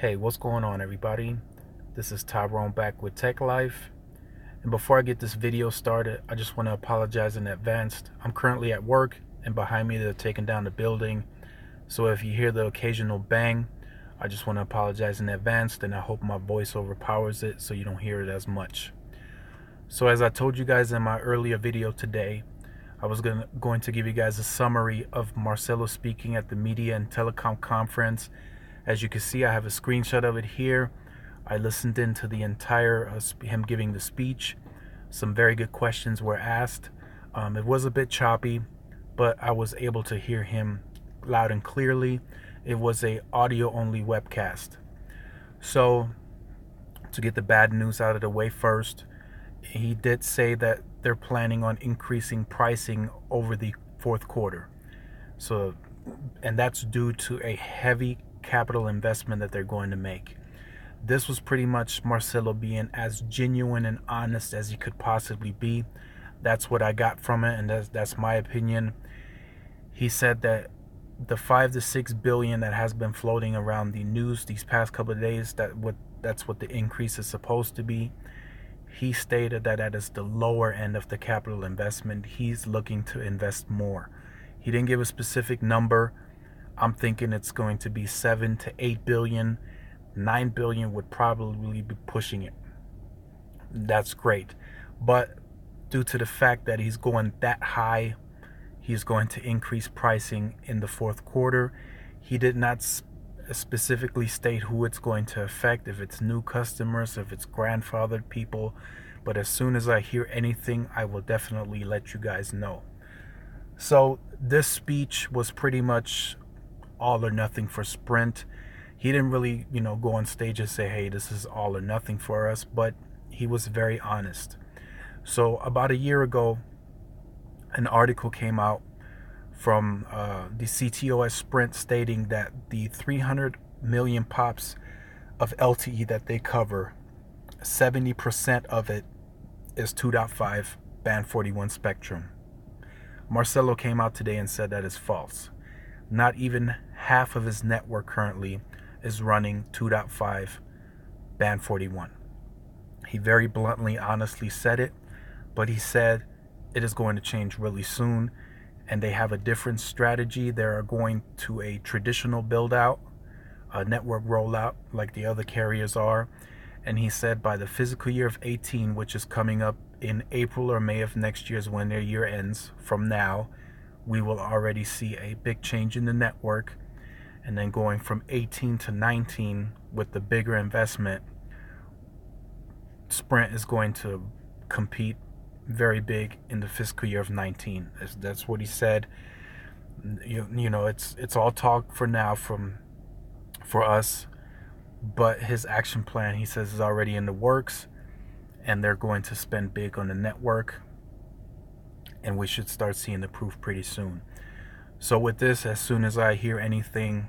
Hey, what's going on, everybody? This is Tyrone back with Tech Life. And before I get this video started, I just want to apologize in advance. I'm currently at work, and behind me they're taking down the building. So if you hear the occasional bang, I just want to apologize in advance, and I hope my voice overpowers it so you don't hear it as much. So as I told you guys in my earlier video today, I was going to give you guys a summary of Marcelo speaking at the Media and Telecom Conference. As you can see, I have a screenshot of it here. I listened into the entire him giving the speech. Some very good questions were asked. It was a bit choppy, but I was able to hear him loud and clearly. It was a audio-only webcast. So, to get the bad news out of the way first, he did say that they're planning on increasing pricing over the fourth quarter. So, and that's due to a heavy capital investment that they're going to make. This was pretty much Marcelo being as genuine and honest as he could possibly be. That's what I got from it, and that's my opinion. He said that the 5 to 6 billion that has been floating around the news these past couple of days, that's what the increase is supposed to be. He stated that that is the lower end of the capital investment. He's looking to invest more. He didn't give a specific number. I'm thinking it's going to be 7 to 8 billion. 9 billion would probably be pushing it. That's great. But due to the fact that he's going that high, he's going to increase pricing in the fourth quarter. He did not specifically state who it's going to affect, if it's new customers, if it's grandfathered people. But as soon as I hear anything, I will definitely let you guys know. So this speech was pretty much all or nothing for Sprint. He didn't really, go on stage and say, hey, this is all or nothing for us, but he was very honest. So about a year ago, an article came out from the CTO at Sprint stating that the 300 million pops of LTE that they cover, 70% of it is 2.5 band 41 spectrum. Marcelo came out today and said that is false. Not even half of his network currently is running 2.5 band 41. He very bluntly, honestly said it, but he said it is going to change really soon, and they have a different strategy. They are going to a traditional build out, a network rollout like the other carriers are. And he said by the fiscal year of 18, which is coming up in April or May of next year is when their year ends, from now, we will already see a big change in the network. And then going from 18 to 19 with the bigger investment, Sprint is going to compete very big in the fiscal year of 19. That's what he said. It's all talk for now for us, but his action plan, he says, is already in the works, and they're going to spend big on the network, and we should start seeing the proof pretty soon. So with this, as soon as I hear anything,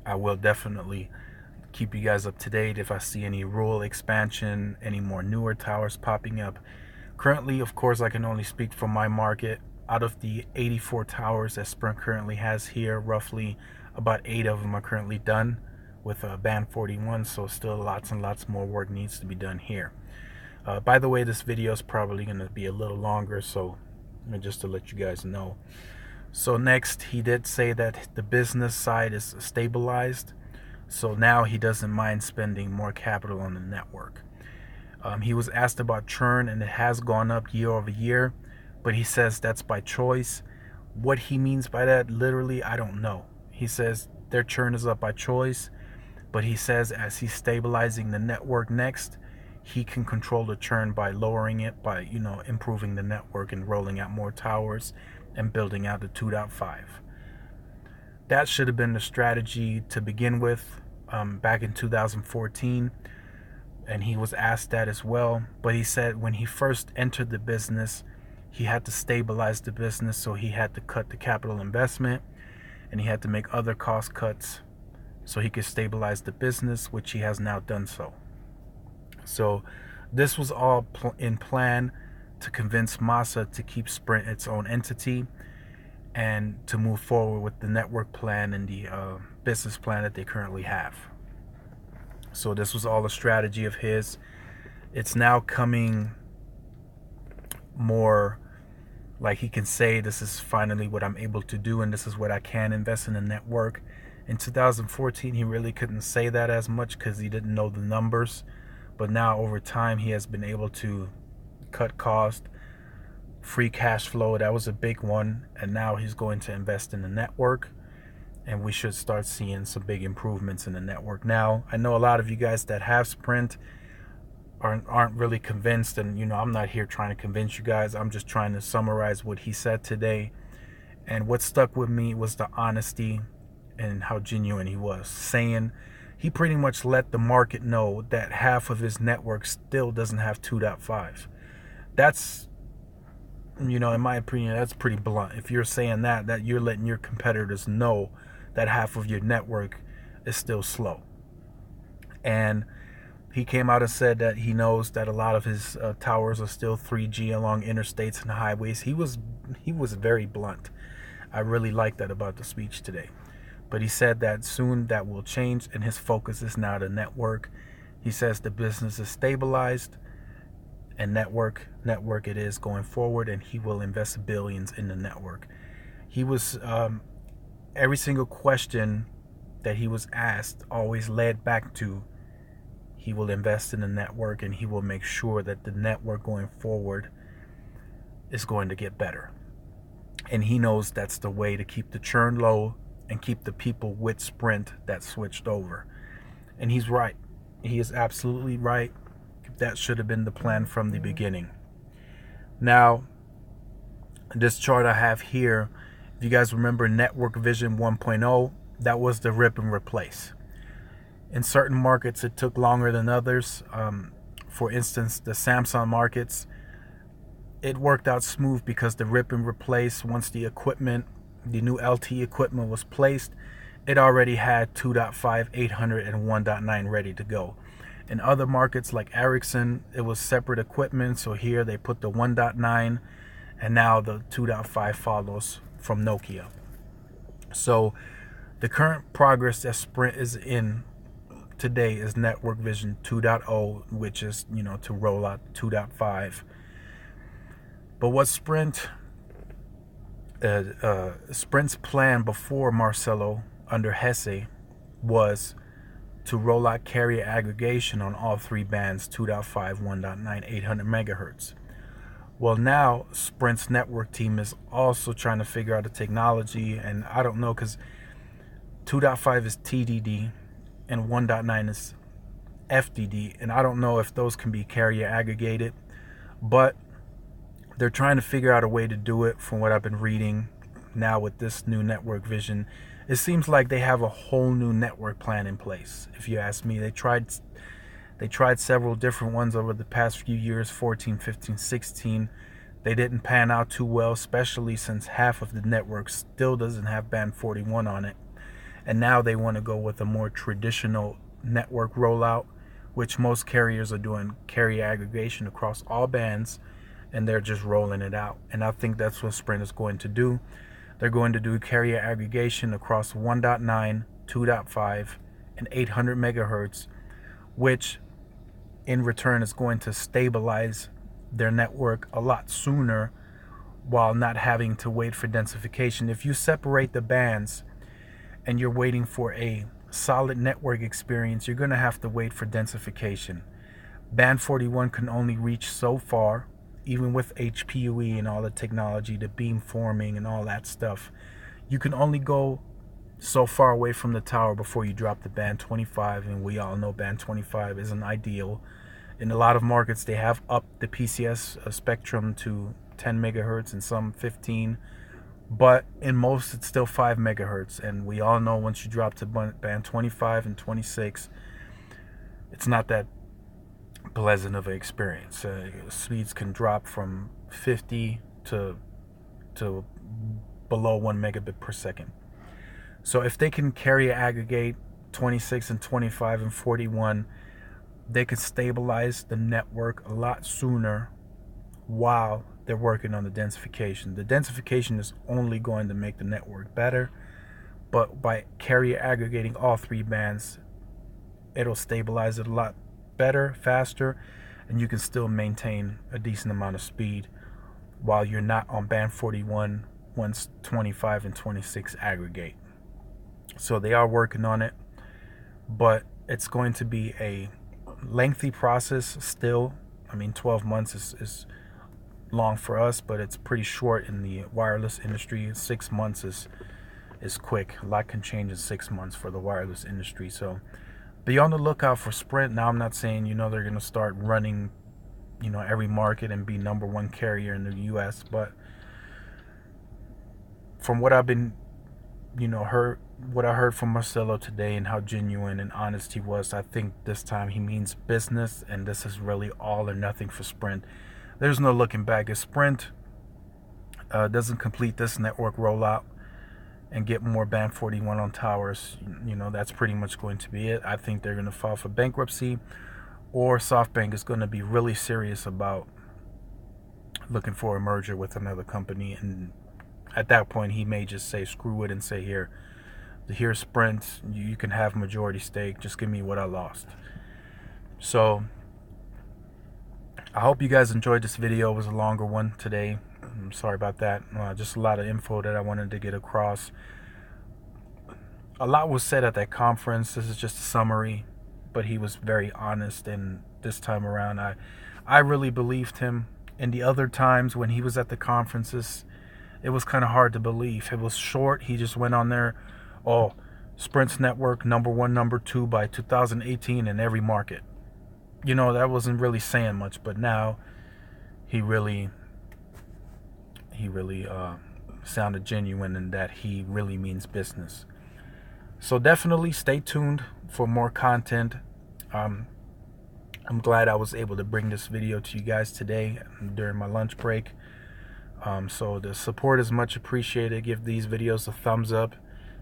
I will definitely keep you guys up to date. If I see any rural expansion, any more newer towers popping up. Currently, of course, I can only speak from my market. Out of the 84 towers that Sprint currently has here, roughly about 8 of them are currently done with band 41, so still lots and lots more work needs to be done here. By the way, this video is probably going to be a little longer, so just to let you guys know. So next, he did say that the business side is stabilized, so now he doesn't mind spending more capital on the network. He was asked about churn, and it has gone up year over year, but he says that's by choice. What he means by that, literally, I don't know. He says their churn is up by choice, but he says as he's stabilizing the network next, he can control the churn by lowering it, by improving the network and rolling out more towers and building out the 2.5. That should have been the strategy to begin with back in 2014, and he was asked that as well. But he said when he first entered the business, he had to stabilize the business, so he had to cut the capital investment, and he had to make other cost cuts so he could stabilize the business, which he has now done so. So this was all in plan to convince Masa to keep Sprint its own entity, and to move forward with the network plan and the business plan that they currently have. So this was all a strategy of his. It's now coming more like he can say, this is finally what I'm able to do, and this is what I can invest in the network. In 2014, he really couldn't say that as much because he didn't know the numbers. But now over time, he has been able to cut cost, free cash flow. That was a big one. And now he's going to invest in the network. And we should start seeing some big improvements in the network. Now, I know a lot of you guys that have Sprint aren't really convinced. And, I'm not here trying to convince you guys. I'm just trying to summarize what he said today. And what stuck with me was the honesty and how genuine he was, saying he pretty much let the market know that half of his network still doesn't have 2.5. That's, in my opinion, that's pretty blunt. If you're saying that you're letting your competitors know that half of your network is still slow. And he came out and said that he knows that a lot of his towers are still 3G along interstates and highways. He was very blunt. I really like that about the speech today. But he said that soon that will change, and his focus is now the network. He says the business is stabilized, and network it is going forward, and he will invest billions in the network. He was, every single question that he was asked always led back to he will invest in the network, and he will make sure that the network going forward is going to get better. And he knows that's the way to keep the churn low and keep the people with Sprint that switched over. And he's right. He is absolutely right. That should have been the plan from the beginning. Now, this chart I have here, if you guys remember Network Vision 1.0, that was the rip and replace. In certain markets, it took longer than others. For instance, the Samsung markets, it worked out smooth because the rip and replace, once the new LTE equipment was placed, it already had 2.5, 800, and 1.9 ready to go. In other markets like Ericsson, it was separate equipment. So here they put the 1.9, and now the 2.5 follows from Nokia. So the current progress that Sprint is in today is Network Vision 2.0, which is, to roll out 2.5. But what Sprint's plan before Marcelo under Hesse was to roll out carrier aggregation on all three bands, 2.5, 1.9, 800 megahertz. Well, now Sprint's network team is also trying to figure out the technology, and I don't know, because 2.5 is TDD and 1.9 is FDD, and I don't know if those can be carrier aggregated, but they're trying to figure out a way to do it. From what I've been reading now with this new Network Vision, it seems like they have a whole new network plan in place. If you ask me, they tried several different ones over the past few years, 14, 15, 16. They didn't pan out too well, especially since half of the network still doesn't have band 41 on it. And now they want to go with a more traditional network rollout, which most carriers are doing carrier aggregation across all bands, and they're just rolling it out. And I think that's what Sprint is going to do. They're going to do carrier aggregation across 1.9, 2.5, and 800 megahertz, which in return is going to stabilize their network a lot sooner while not having to wait for densification. If you separate the bands and you're waiting for a solid network experience, you're going to have to wait for densification. Band 41 can only reach so far, even with HPUE and all the technology, the beam forming and all that stuff. You can only go so far away from the tower before you drop the band 25, and we all know band 25 isn't ideal. In a lot of markets, they have upped the PCS spectrum to 10 megahertz and some 15, but in most it's still 5 megahertz, and we all know once you drop to band 25 and 26, it's not that pleasant of an experience. Speeds can drop from 50 to below 1 megabit per second. So if they can carrier aggregate 26 and 25 and 41, they can stabilize the network a lot sooner while they're working on the densification. The densification is only going to make the network better, but by carrier aggregating all 3 bands, it'll stabilize it a lot better, faster, and you can still maintain a decent amount of speed while you're not on band 41 once 25 and 26 aggregate. So they are working on it, but it's going to be a lengthy process still. I mean, 12 months is long for us, but it's pretty short in the wireless industry. 6 months is quick. A lot can change in 6 months for the wireless industry. So be on the lookout for Sprint. Now, I'm not saying, they're going to start running, every market and be #1 carrier in the US, but from what I've been, what I heard from Marcelo today and how genuine and honest he was, I think this time he means business, and this is really all or nothing for Sprint. There's no looking back. If Sprint doesn't complete this network rollout and get more band 41 on towers, that's pretty much going to be it. I think they're going to file for bankruptcy, or SoftBank is going to be really serious about looking for a merger with another company, and at that point he may just say screw it and say, here's Sprint, you can have majority stake, just give me what I lost. So I hope you guys enjoyed this video. It was a longer one today. I'm sorry about that. Just a lot of info that I wanted to get across. A lot was said at that conference. This is just a summary, but he was very honest, and this time around I really believed him. And the other times when he was at the conferences, it was kind of hard to believe. It was short. He just went on there, Sprint's network #1, #2 by 2018 in every market. That wasn't really saying much, but now he really sounded genuine, and that he really means business. So definitely stay tuned for more content. I'm glad I was able to bring this video to you guys today during my lunch break. So the support is much appreciated. Give these videos a thumbs up.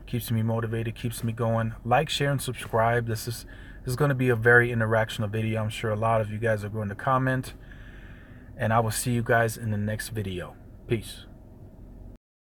Keeps me motivated, keeps me going. Like, share, and subscribe. This is going to be a very interactional video. I'm sure a lot of you guys are going to comment. And I will see you guys in the next video. Peace.